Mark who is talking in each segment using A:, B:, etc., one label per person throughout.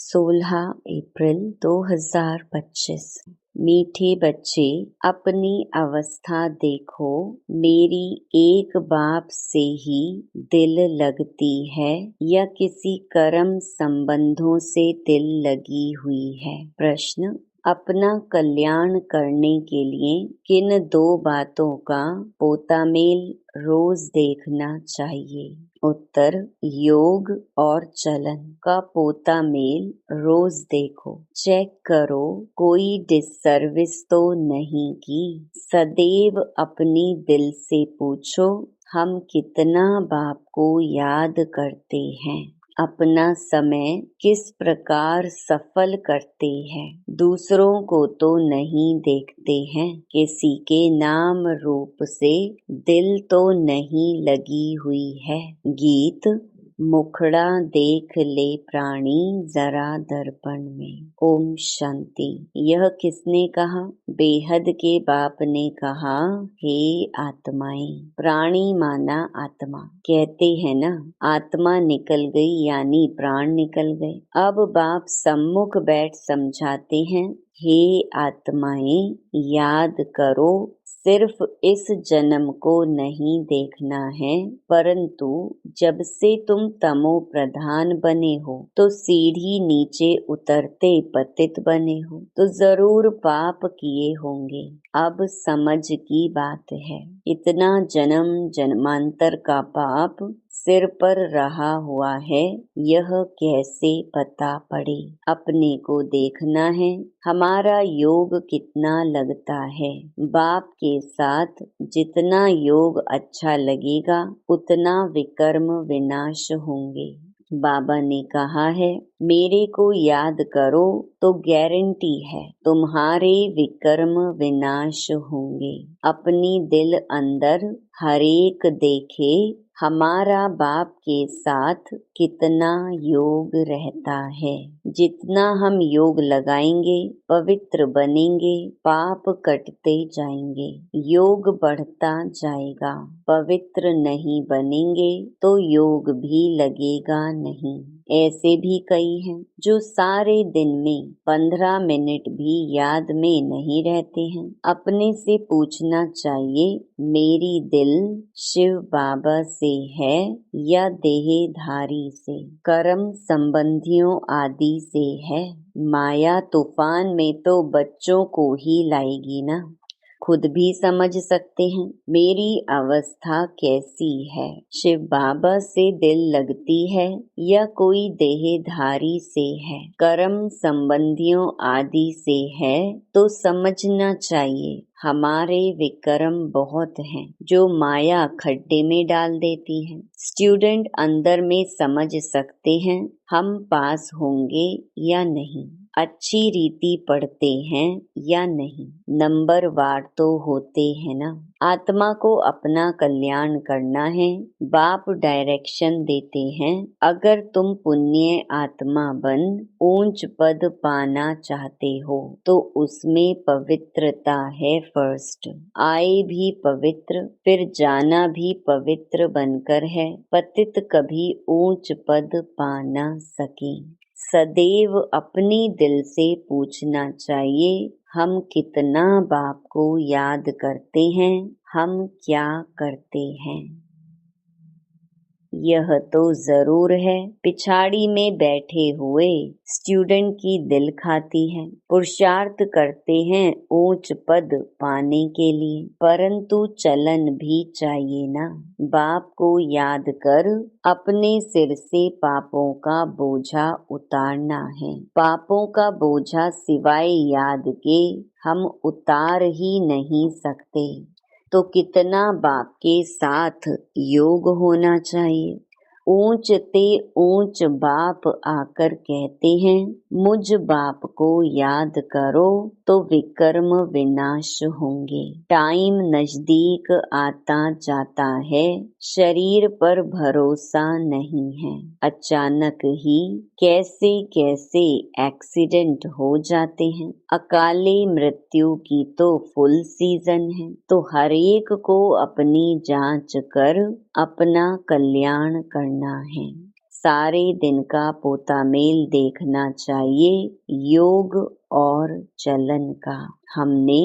A: 16 अप्रैल 2025। मीठे बच्चे, अपनी अवस्था देखो। मेरी एक बाप से ही दिल लगती है या किसी कर्म संबंधों से दिल लगी हुई है। प्रश्न: अपना कल्याण करने के लिए किन दो बातों का पोतामेल रोज देखना चाहिए? उत्तर: योग और चलन का पोतामेल रोज देखो। चेक करो कोई डिससर्विस तो नहीं की। सदैव अपनी दिल से पूछो, हम कितना बाप को याद करते हैं, अपना समय किस प्रकार सफल करते हैं। दूसरों को तो नहीं देखते हैं, किसी के नाम रूप से दिल तो नहीं लगी हुई है। गीत: मुखड़ा देख ले प्राणी जरा दर्पण में। ओम शांति। यह किसने कहा? बेहद के बाप ने कहा, हे आत्माएं। प्राणी माना आत्मा। कहते हैं ना, आत्मा निकल गई यानी प्राण निकल गए। अब बाप सम्मुख बैठ समझाते हैं, हे आत्माएं, याद करो, सिर्फ इस जन्म को नहीं देखना है, परंतु जब से तुम तमो प्रधान बने हो तो सीढ़ी नीचे उतरते पतित बने हो, तो जरूर पाप किए होंगे। अब समझ की बात है, इतना जन्म जन्मांतर का पाप सिर पर रहा हुआ है, यह कैसे पता पड़े? अपने को देखना है, हमारा योग कितना लगता है। बाप के साथ जितना योग अच्छा लगेगा उतना विकर्म विनाश होंगे। बाबा ने कहा है, मेरे को याद करो तो गारंटी है तुम्हारे विकर्म विनाश होंगे। अपनी दिल अंदर हरेक देखे, हमारा बाप के साथ कितना योग रहता है। जितना हम योग लगाएंगे पवित्र बनेंगे, पाप कटते जाएंगे, योग बढ़ता जाएगा। पवित्र नहीं बनेंगे तो योग भी लगेगा नहीं। ऐसे भी कई हैं जो सारे दिन में 15 मिनट भी याद में नहीं रहते हैं। अपने से पूछना चाहिए, मेरी दिल शिव बाबा से है या देहधारी से, कर्म संबंधियों आदि से है। माया तूफान में तो बच्चों को ही लाएगी ना। खुद भी समझ सकते हैं मेरी अवस्था कैसी है। शिव बाबा से दिल लगती है या कोई देहधारी से है, कर्म संबंधियों आदि से है, तो समझना चाहिए हमारे विकर्म बहुत हैं जो माया खड्डे में डाल देती है। स्टूडेंट अंदर में समझ सकते हैं हम पास होंगे या नहीं, अच्छी रीति पढ़ते हैं या नहीं, नंबर वार तो होते हैं ना। आत्मा को अपना कल्याण करना है, बाप डायरेक्शन देते हैं। अगर तुम पुण्य आत्मा बन ऊंच पद पाना चाहते हो तो उसमें पवित्रता है फर्स्ट। आए भी पवित्र, फिर जाना भी पवित्र बनकर है। पतित कभी ऊंच पद पा न सके। सदैव अपनी दिल से पूछना चाहिए, हम कितना बाप को याद करते हैं, हम क्या करते हैं। यह तो जरूर है, पिछाड़ी में बैठे हुए स्टूडेंट की दिल खाती है। पुरुषार्थ करते हैं ऊंच पद पाने के लिए, परंतु चलन भी चाहिए ना। बाप को याद कर अपने सिर से पापों का बोझा उतारना है। पापों का बोझा सिवाय याद के हम उतार ही नहीं सकते। तो कितना बाप के साथ योग होना चाहिए। ऊंच ते ऊंच बाप आकर कहते हैं, मुझ बाप को याद करो तो विकर्म विनाश होंगे। टाइम नजदीक आता जाता है, शरीर पर भरोसा नहीं है। अचानक ही कैसे कैसे एक्सीडेंट हो जाते हैं। अकाले मृत्यु की तो फुल सीजन है, तो हर एक को अपनी जांच कर अपना कल्याण करना है। सारे दिन का पोता मेल देखना चाहिए योग और चलन का। हमने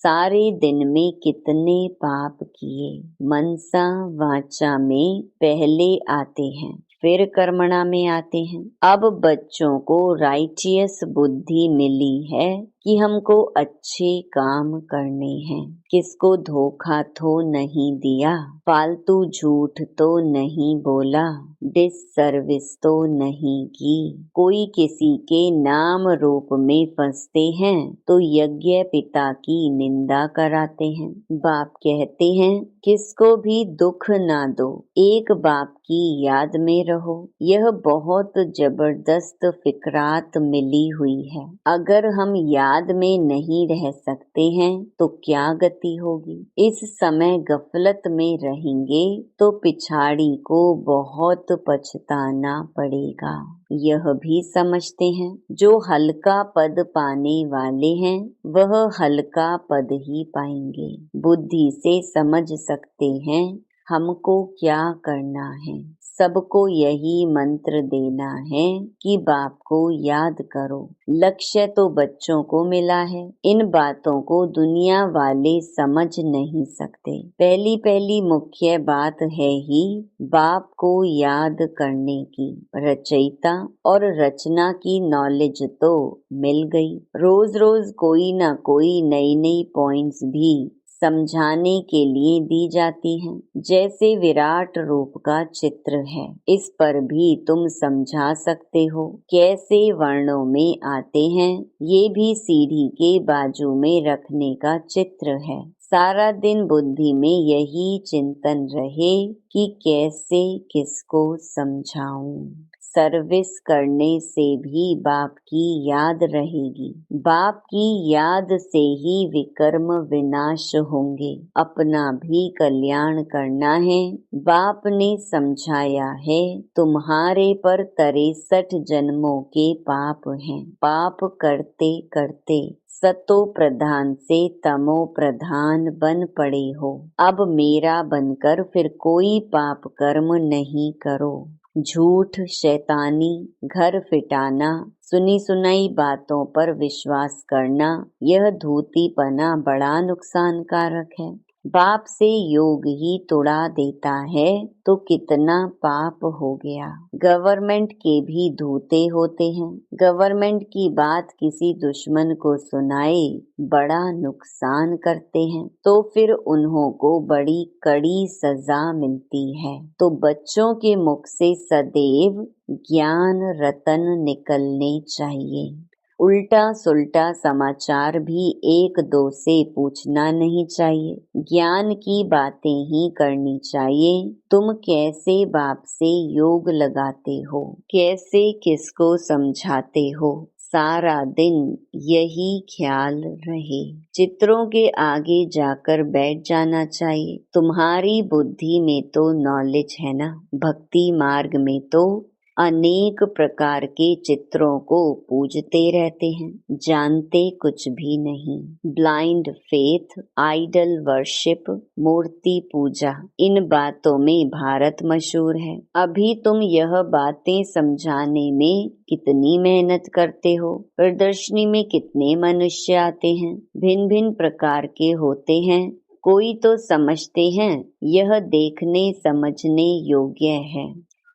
A: सारे दिन में कितने पाप किए, मनसा वाचा में पहले आते हैं, फिर कर्मणा में आते हैं। अब बच्चों को राइटियस बुद्धि मिली है कि हमको अच्छे काम करने हैं, किसको धोखा तो नहीं दिया, फालतू झूठ तो नहीं बोला, डिससर्विस तो नहीं की। कोई किसी के नाम रूप में फंसते हैं तो यज्ञ पिता की निंदा कराते हैं। बाप कहते हैं किसको भी दुख ना दो, एक बाप की याद में रहो। यह बहुत जबरदस्त फिकरात मिली हुई है। अगर हम याद में नहीं रह सकते हैं तो क्या गति होगी। इस समय गफलत में रहेंगे तो पिछाड़ी को बहुत पछताना पड़ेगा। यह भी समझते हैं जो हल्का पद पाने वाले हैं वह हल्का पद ही पाएंगे। बुद्धि से समझ सकते हैं हमको क्या करना है। सबको यही मंत्र देना है कि बाप को याद करो। लक्ष्य तो बच्चों को मिला है। इन बातों को दुनिया वाले समझ नहीं सकते। पहली पहली मुख्य बात है ही बाप को याद करने की। रचयिता और रचना की नॉलेज तो मिल गई। रोज रोज कोई ना कोई नई नई पॉइंट्स भी समझाने के लिए दी जाती हैं। जैसे विराट रूप का चित्र है, इस पर भी तुम समझा सकते हो कैसे वर्णों में आते हैं। ये भी सीढ़ी के बाजू में रखने का चित्र है। सारा दिन बुद्धि में यही चिंतन रहे कि कैसे किसको समझाऊं। सर्विस करने से भी बाप की याद रहेगी। बाप की याद से ही विकर्म विनाश होंगे। अपना भी कल्याण करना है। बाप ने समझाया है तुम्हारे पर 63 जन्मों के पाप हैं। पाप करते करते सतो प्रधान से तमो प्रधान बन पड़े हो। अब मेरा बनकर फिर कोई पाप कर्म नहीं करो। झूठ, शैतानी, घर फिटाना, सुनी सुनाई बातों पर विश्वास करना, यह धूर्तीपना बड़ा नुकसानकारक है। बाप से योग ही तोड़ा देता है तो कितना पाप हो गया। गवर्नमेंट के भी धूते होते हैं। गवर्नमेंट की बात किसी दुश्मन को सुनाए बड़ा नुकसान करते हैं तो फिर उन्हों को बड़ी कड़ी सजा मिलती है। तो बच्चों के मुख से सदैव ज्ञान रतन निकलने चाहिए। उल्टा सुल्टा समाचार भी एक दो से पूछना नहीं चाहिए। ज्ञान की बातें ही करनी चाहिए। तुम कैसे बाप से योग लगाते हो, कैसे किसको समझाते हो, सारा दिन यही ख्याल रहे। चित्रों के आगे जाकर बैठ जाना चाहिए। तुम्हारी बुद्धि में तो नॉलेज है ना। भक्ति मार्ग में तो अनेक प्रकार के चित्रों को पूजते रहते हैं, जानते कुछ भी नहीं। ब्लाइंड फेथ, आइडल वर्शिप, मूर्ति पूजा, इन बातों में भारत मशहूर है। अभी तुम यह बातें समझाने में कितनी मेहनत करते हो। प्रदर्शनी में कितने मनुष्य आते हैं, भिन्न भिन्न प्रकार के होते हैं। कोई तो समझते हैं यह देखने समझने योग्य है,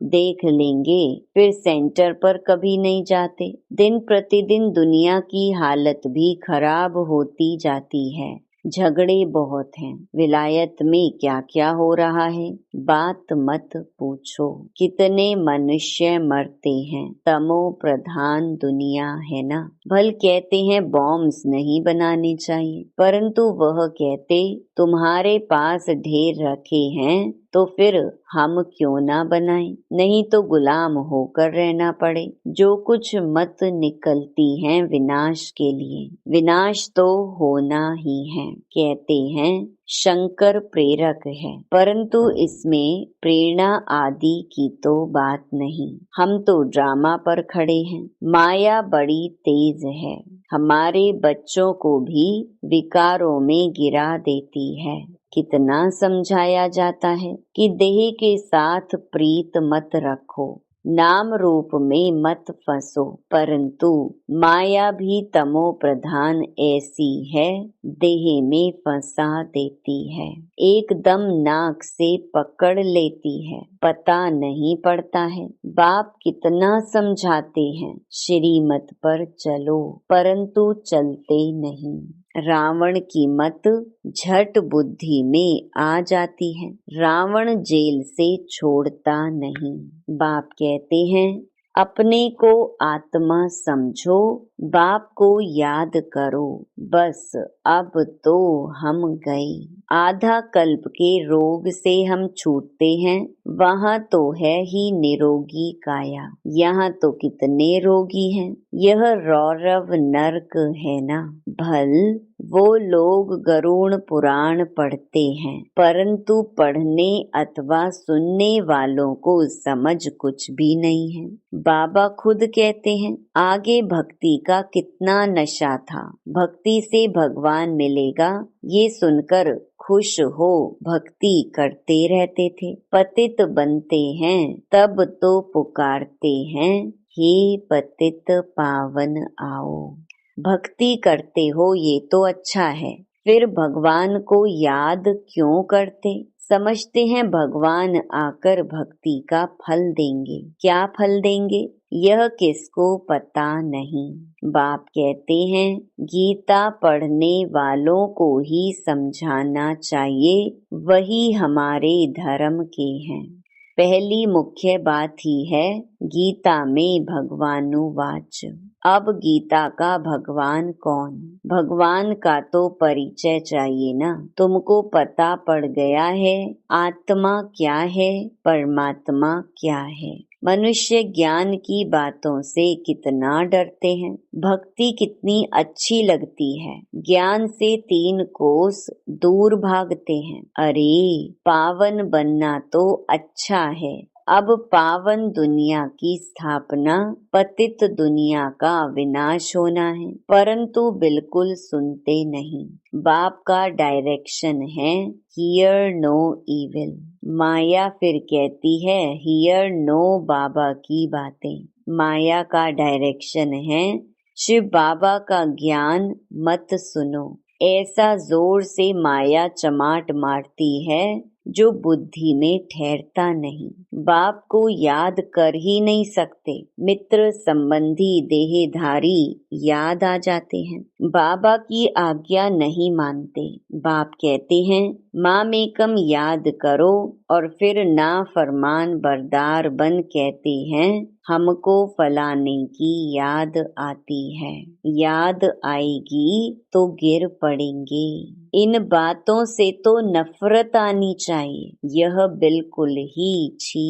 A: देख लेंगे, फिर सेंटर पर कभी नहीं जाते। दिन प्रतिदिन दुनिया की हालत भी खराब होती जाती है। झगड़े बहुत हैं। विलायत में क्या क्या हो रहा है बात मत पूछो। कितने मनुष्य मरते हैं। तमो प्रधान दुनिया है ना। भल कहते हैं बॉम्ब्स नहीं बनाने चाहिए, परंतु वह कहते तुम्हारे पास ढेर रखे हैं तो फिर हम क्यों ना बनाएं। नहीं तो गुलाम होकर रहना पड़े। जो कुछ मत निकलती हैं विनाश के लिए, विनाश तो होना ही है। कहते हैं शंकर प्रेरक है, परंतु इसमें प्रेरणा आदि की तो बात नहीं। हम तो ड्रामा पर खड़े हैं। माया बड़ी तेज है, हमारे बच्चों को भी विकारों में गिरा देती है। कितना समझाया जाता है कि देह के साथ प्रीत मत रखो, नाम रूप में मत फंसो, परंतु माया भी तमो प्रधान ऐसी है, देह में फंसा देती है। एकदम नाक से पकड़ लेती है, पता नहीं पड़ता है। बाप कितना समझाते हैं, श्रीमत पर चलो, परंतु चलते नहीं। रावण की मत झट बुद्धि में आ जाती है। रावण जेल से छोड़ता नहीं। बाप कहते हैं अपने को आत्मा समझो, बाप को याद करो, बस अब तो हम गए। आधा कल्प के रोग से हम छूटते हैं, वहाँ तो है ही निरोगी काया। यहाँ तो कितने रोगी हैं। यह रौरव नरक है ना। भल वो लोग गरुड़ पुराण पढ़ते हैं, परंतु पढ़ने अथवा सुनने वालों को समझ कुछ भी नहीं है। बाबा खुद कहते हैं आगे भक्ति का कितना नशा था, भक्ति से भगवान मिलेगा ये सुनकर खुश हो भक्ति करते रहते थे। पतित बनते हैं तब तो पुकारते हैं, हे पतित पावन आओ। भक्ति करते हो ये तो अच्छा है, फिर भगवान को याद क्यों करते? समझते हैं भगवान आकर भक्ति का फल देंगे। क्या फल देंगे यह किसको पता नहीं। बाप कहते हैं गीता पढ़ने वालों को ही समझाना चाहिए, वही हमारे धर्म के हैं। पहली मुख्य बात ही है गीता में भगवानुवाच। अब गीता का भगवान कौन? भगवान का तो परिचय चाहिए ना। तुमको पता पड़ गया है आत्मा क्या है, परमात्मा क्या है। मनुष्य ज्ञान की बातों से कितना डरते हैं, भक्ति कितनी अच्छी लगती है, ज्ञान से 3 कोस दूर भागते हैं। अरे पावन बनना तो अच्छा है, अब पावन दुनिया की स्थापना, पतित दुनिया का विनाश होना है, परंतु बिल्कुल सुनते नहीं। बाप का डायरेक्शन है हियर नो इविल। माया फिर कहती है हियर नो बाबा की बातें। माया का डायरेक्शन है शिव बाबा का ज्ञान मत सुनो। ऐसा जोर से माया चमाट मारती है जो बुद्धि में ठहरता नहीं। बाप को याद कर ही नहीं सकते, मित्र संबंधी देहधारी याद आ जाते हैं, बाबा की आज्ञा नहीं मानते। बाप कहते हैं मामेकम याद करो और फिर ना फरमान बरदार बन कहते हैं हमको फलाने की याद आती है। याद आएगी तो गिर पड़ेंगे। इन बातों से तो नफरत आनी चाहिए। यह बिल्कुल ही छी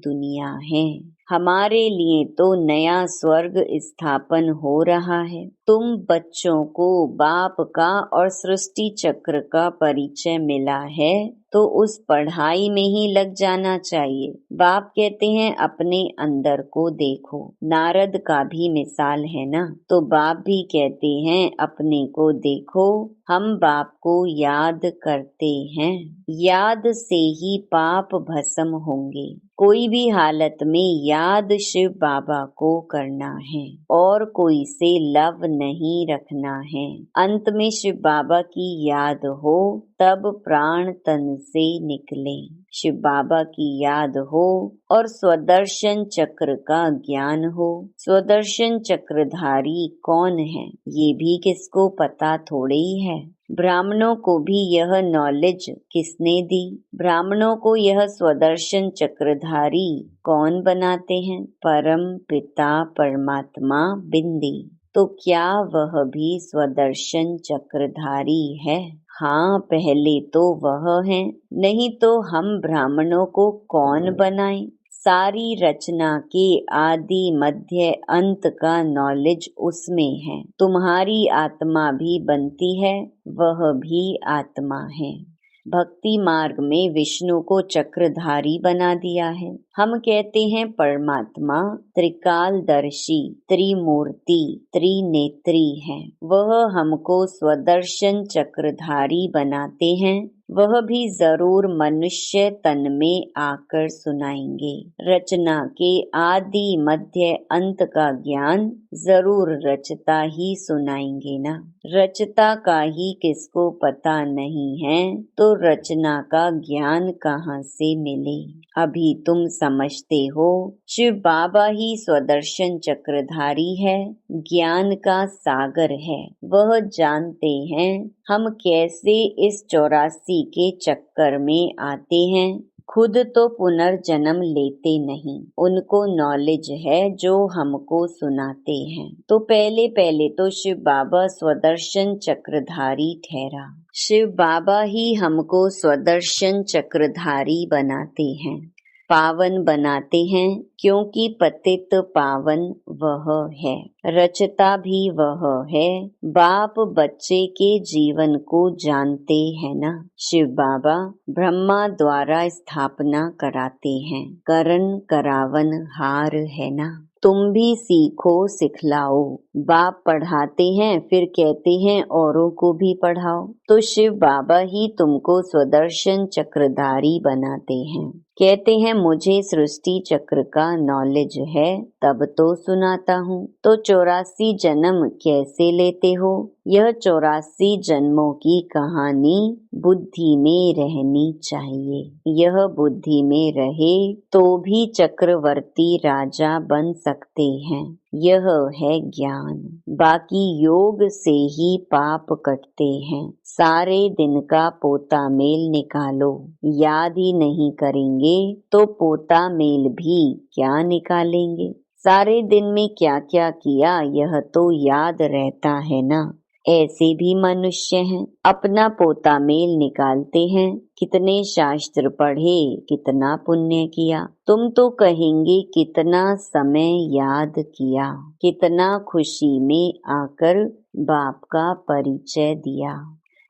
A: दुनिया है। हमारे लिए तो नया स्वर्ग स्थापन हो रहा है। तुम बच्चों को बाप का और सृष्टि चक्र का परिचय मिला है तो उस पढ़ाई में ही लग जाना चाहिए। बाप कहते हैं अपने अंदर को देखो। नारद का भी मिसाल है ना, तो बाप भी कहते हैं अपने को देखो। हम बाप को याद करते हैं, याद से ही पाप भस्म होंगे। कोई भी हालत में याद शिव बाबा को करना है और कोई से लव नहीं रखना है। अंत में शिव बाबा की याद हो तब प्राण तन से निकले। शिव बाबा की याद हो और स्वदर्शन चक्र का ज्ञान हो। स्वदर्शन चक्रधारी कौन है ये भी किसको पता थोड़े ही है। ब्राह्मणों को भी यह नॉलेज किसने दी? ब्राह्मणों को यह स्वदर्शन चक्रधारी कौन बनाते हैं? परम पिता परमात्मा बिंदी। तो क्या वह भी स्वदर्शन चक्रधारी है? हाँ, पहले तो वह है, नहीं तो हम ब्राह्मणों को कौन बनाए? सारी रचना के आदि मध्य अंत का नॉलेज उसमें है। तुम्हारी आत्मा भी बनती है, वह भी आत्मा है। भक्ति मार्ग में विष्णु को चक्रधारी बना दिया है। हम कहते हैं परमात्मा त्रिकालदर्शी, त्रिमूर्ति, त्रिनेत्री है। वह हमको स्वदर्शन चक्रधारी बनाते हैं। वह भी जरूर मनुष्य तन में आकर सुनाएंगे। रचना के आदि मध्य अंत का ज्ञान जरूर रचता ही सुनाएंगे ना। रचता का ही किसको पता नहीं है तो रचना का ज्ञान कहाँ से मिले। अभी तुम समझते हो शिव बाबा ही स्वदर्शन चक्रधारी है, ज्ञान का सागर है। वह जानते हैं हम कैसे इस 84 के चक्कर में आते हैं। खुद तो पुनर्जन्म लेते नहीं, उनको नॉलेज है जो हमको सुनाते हैं। तो पहले पहले तो शिव बाबा स्वदर्शन चक्रधारी ठहरा। शिव बाबा ही हमको स्वदर्शन चक्रधारी बनाते हैं, पावन बनाते हैं, क्योंकि पतित पावन वह है, रचता भी वह है। बाप बच्चे के जीवन को जानते हैं ना। शिव बाबा ब्रह्मा द्वारा स्थापना कराते हैं, करण करावन हार है ना। तुम भी सीखो सिखलाओ। बाप पढ़ाते हैं फिर कहते हैं औरों को भी पढ़ाओ। तो शिव बाबा ही तुमको स्वदर्शन चक्रधारी बनाते हैं। कहते हैं मुझे सृष्टि चक्र का नॉलेज है तब तो सुनाता हूँ। तो 84 जन्म कैसे लेते हो? यह 84 जन्मों की कहानी बुद्धि में रहनी चाहिए। यह बुद्धि में रहे तो भी चक्रवर्ती राजा बन सकते हैं। यह है ज्ञान। बाकी योग से ही पाप कटते हैं। सारे दिन का पोता मेल निकालो, याद ही नहीं करेंगे तो पोता मेल भी क्या निकालेंगे। सारे दिन में क्या क्या किया यह तो याद रहता है ना। ऐसे भी मनुष्य हैं, अपना पोता मेल निकालते हैं। कितने शास्त्र पढ़े, कितना पुण्य किया। तुम तो कहेंगे कितना समय याद किया, कितना खुशी में आकर बाप का परिचय दिया।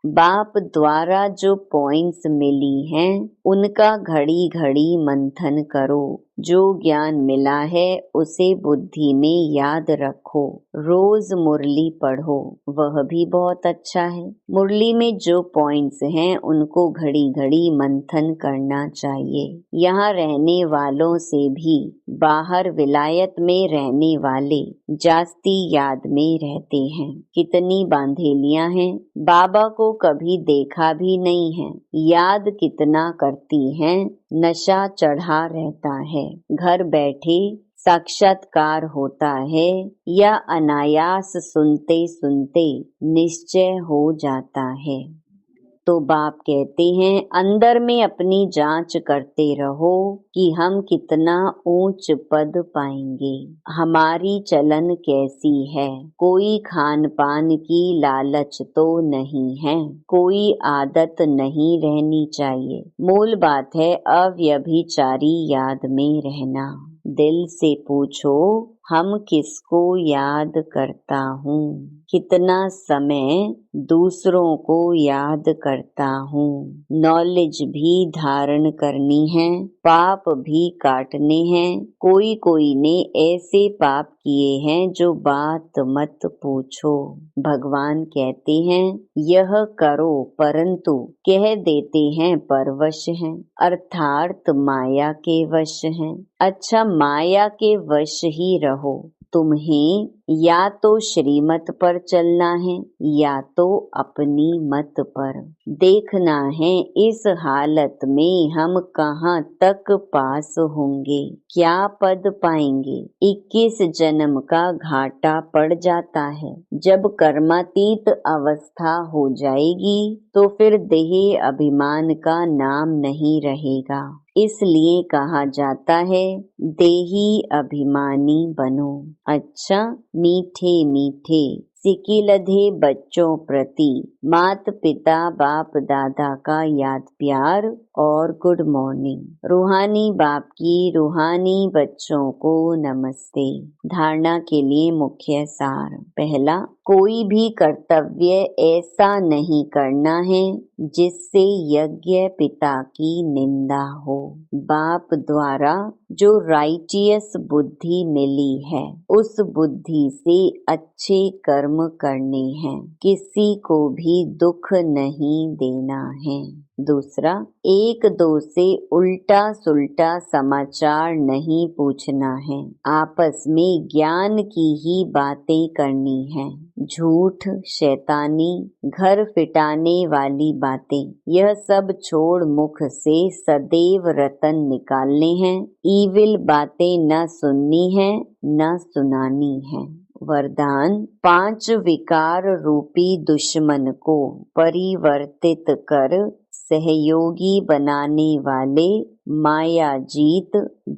A: बाप द्वारा जो पॉइंट्स मिली हैं उनका घड़ी घड़ी मंथन करो। जो ज्ञान मिला है उसे बुद्धि में याद रखो। रोज मुरली पढ़ो, वह भी बहुत अच्छा है। मुरली में जो पॉइंट्स हैं उनको घड़ी घड़ी मंथन करना चाहिए। यहाँ रहने वालों से भी बाहर विलायत में रहने वाले जास्ती याद में रहते हैं। कितनी बांधेलियां हैं, बाबा को कभी देखा भी नहीं है, याद कितना करती हैं। नशा चढ़ा रहता है, घर बैठे साक्षात्कार होता है या अनायास सुनते सुनते निश्चय हो जाता है। तो बाप कहते हैं अंदर में अपनी जांच करते रहो कि हम कितना ऊंच पद पाएंगे। हमारी चलन कैसी है? कोई खान पान की लालच तो नहीं है, कोई आदत नहीं रहनी चाहिए। मूल बात है अव्यभिचारी याद में रहना। दिल से पूछो हम किसको याद करता हूँ, कितना समय दूसरों को याद करता हूँ। नॉलेज भी धारण करनी है, पाप भी काटने हैं। कोई कोई ने ऐसे पाप किए हैं जो बात मत पूछो। भगवान कहते हैं यह करो परंतु कह देते हैं परवश हैं, अर्थात माया के वश हैं। अच्छा माया के वश ही रहो। तुम्हें या तो श्रीमत पर चलना है या तो अपनी मत पर। देखना है इस हालत में हम कहाँ तक पास होंगे, क्या पद पाएंगे। 21 जन्म का घाटा पड़ जाता है। जब कर्मातीत अवस्था हो जाएगी तो फिर देह अभिमान का नाम नहीं रहेगा। इसलिए कहा जाता है देही अभिमानी बनो। अच्छा मीठे मीठे सिकिलधे बच्चों प्रति मात पिता बाप दादा का याद प्यार और गुड मॉर्निंग। रूहानी बाप की रूहानी बच्चों को नमस्ते। धारणा के लिए मुख्य सार। पहला, कोई भी कर्तव्य ऐसा नहीं करना है जिससे यज्ञ पिता की निंदा हो। बाप द्वारा जो राइटियस बुद्धि मिली है उस बुद्धि से अच्छे कर्म करने हैं, किसी को भी दुख नहीं देना है। दूसरा, एक दो से उल्टा सुल्टा समाचार नहीं पूछना है, आपस में ज्ञान की ही बातें करनी है। झूठ, शैतानी, घर फिटाने वाली बातें यह सब छोड़ मुख से सदैव रतन निकालने हैं। ईविल बातें न सुननी है न सुनानी है। वरदान, 5 विकार रूपी दुश्मन को परिवर्तित कर सहयोगी बनाने वाले माया जीत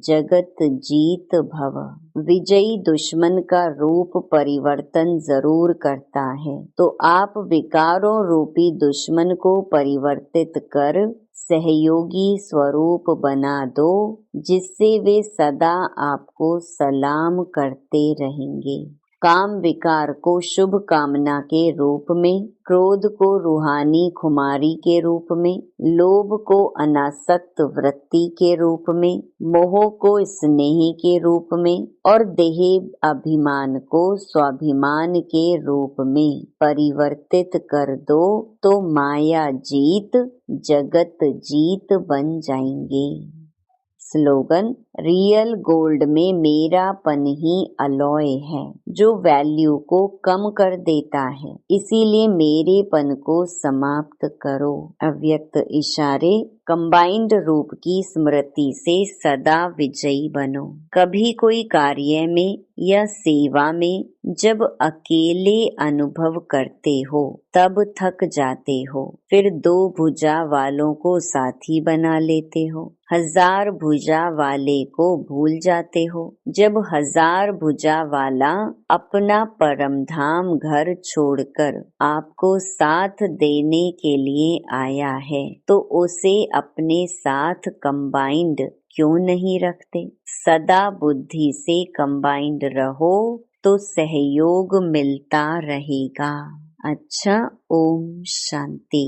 A: जगत जीत भव। विजयी दुश्मन का रूप परिवर्तन जरूर करता है, तो आप विकारों रूपी दुश्मन को परिवर्तित कर सहयोगी स्वरूप बना दो, जिससे वे सदा आपको सलाम करते रहेंगे। काम विकार को शुभ कामना के रूप में, क्रोध को रूहानी खुमारी के रूप में, लोभ को अनासक्त वृत्ति के रूप में, मोह को स्नेह के रूप में और देह अभिमान को स्वाभिमान के रूप में परिवर्तित कर दो, तो माया जीत जगत जीत बन जाएंगे। स्लोगन, रियल गोल्ड में मेरापन ही अलॉय है जो वैल्यू को कम कर देता है, इसीलिए मेरेपन को समाप्त करो। अव्यक्त इशारे, कंबाइंड रूप की स्मृति से सदा विजयी बनो। कभी कोई कार्य में या सेवा में जब अकेले अनुभव करते हो तब थक जाते हो, फिर 2 भुजा वालों को साथी बना लेते हो। 1000 भुजा वाले को भूल जाते हो। जब 1000 भुजा वाला अपना परम धाम घर छोड़कर आपको साथ देने के लिए आया है, तो उसे अपने साथ कंबाइंड क्यों नहीं रखते? सदा बुद्धि से कंबाइंड रहो तो सहयोग मिलता रहेगा। अच्छा, ओम शांति।